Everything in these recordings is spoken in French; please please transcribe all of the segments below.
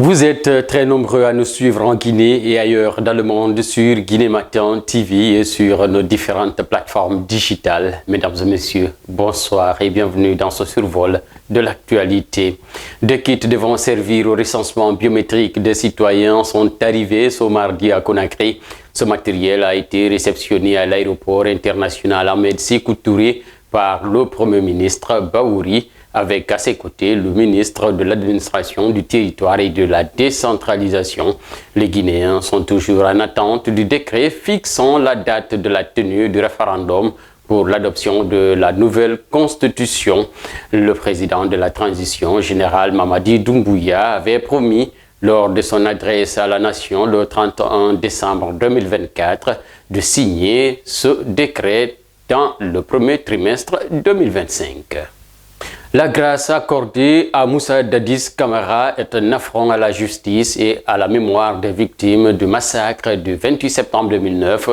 Vous êtes très nombreux à nous suivre en Guinée et ailleurs dans le monde sur Guinée Matin TV et sur nos différentes plateformes digitales. Mesdames et messieurs, bonsoir et bienvenue dans ce survol de l'actualité. Deux kits devant servir au recensement biométrique des citoyens sont arrivés ce mardi à Conakry. Ce matériel a été réceptionné à l'aéroport international Ahmed Sékou Touré par le Premier ministre Bahouri, avec à ses côtés le ministre de l'administration du territoire et de la décentralisation. Les Guinéens sont toujours en attente du décret fixant la date de la tenue du référendum pour l'adoption de la nouvelle constitution. Le président de la transition, général Mamadi Doumbouya, avait promis lors de son adresse à la nation le 31 décembre 2024 de signer ce décret dans le premier trimestre 2025. La grâce accordée à Moussa Dadis Camara est un affront à la justice et à la mémoire des victimes du massacre du 28 septembre 2009.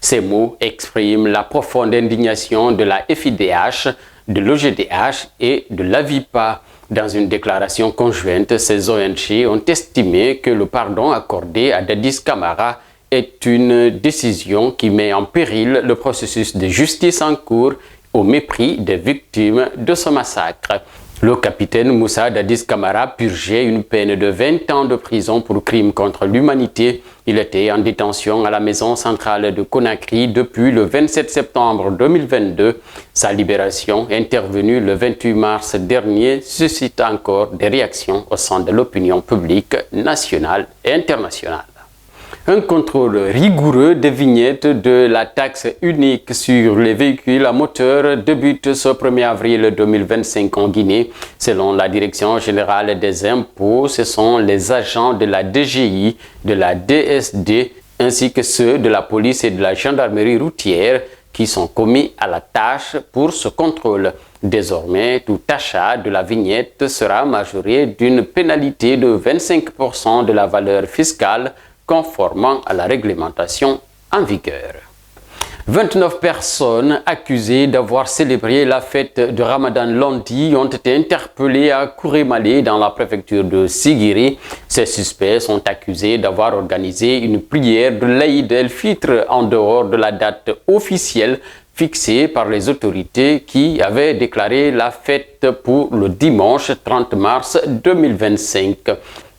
Ces mots expriment la profonde indignation de la FIDH, de l'OGDH et de l'AVIPA. Dans une déclaration conjointe, ces ONG ont estimé que le pardon accordé à Dadis Camara est une décision qui met en péril le processus de justice en cours au mépris des victimes de ce massacre. Le capitaine Moussa Dadis Camara purgeait une peine de 20 ans de prison pour crimes contre l'humanité. Il était en détention à la maison centrale de Conakry depuis le 27 septembre 2022. Sa libération, intervenue le 28 mars dernier, suscite encore des réactions au sein de l'opinion publique nationale et internationale. Un contrôle rigoureux des vignettes de la taxe unique sur les véhicules à moteur débute ce 1er avril 2025 en Guinée. Selon la Direction générale des impôts, ce sont les agents de la DGI, de la DSD, ainsi que ceux de la police et de la gendarmerie routière qui sont commis à la tâche pour ce contrôle. Désormais, tout achat de la vignette sera majoré d'une pénalité de 25% de la valeur fiscale conformément à la réglementation en vigueur. 29 personnes accusées d'avoir célébré la fête de Ramadan lundi ont été interpellées à Kourémalé dans la préfecture de Sigiri. Ces suspects sont accusés d'avoir organisé une prière de l'Aïd el-Fitr en dehors de la date officielle fixée par les autorités qui avaient déclaré la fête pour le dimanche 30 mars 2025.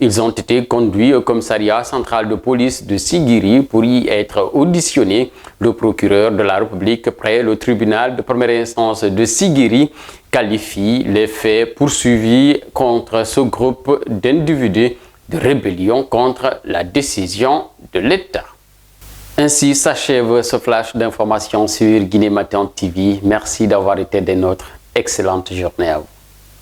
Ils ont été conduits au commissariat central de police de Sigiri pour y être auditionnés. Le procureur de la République près le tribunal de première instance de Sigiri qualifie les faits poursuivis contre ce groupe d'individus de rébellion contre la décision de l'État. Ainsi s'achève ce flash d'informations sur Guinée Matin TV. Merci d'avoir été des nôtres. Excellente journée à vous.